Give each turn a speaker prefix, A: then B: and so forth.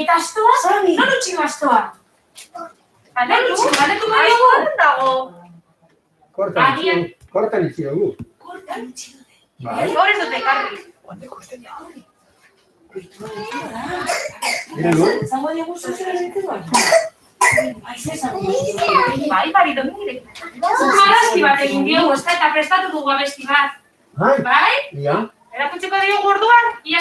A: Eta astoa? Non utxiko astoa? Galetu diogu?
B: dago.
C: Kortan itxi dugu.
A: Kortan utxi dute.
B: Hor ez dute ekarri.
C: Mira, no?
A: Zango diogu zuzera ditu
B: Bai, barito nire.
A: Abesti bat egin diogu, eta prestatu dugu abesti bat.
C: Bai?
A: Bai?
C: Ja.
A: Erakutsiko diogu orduan, ia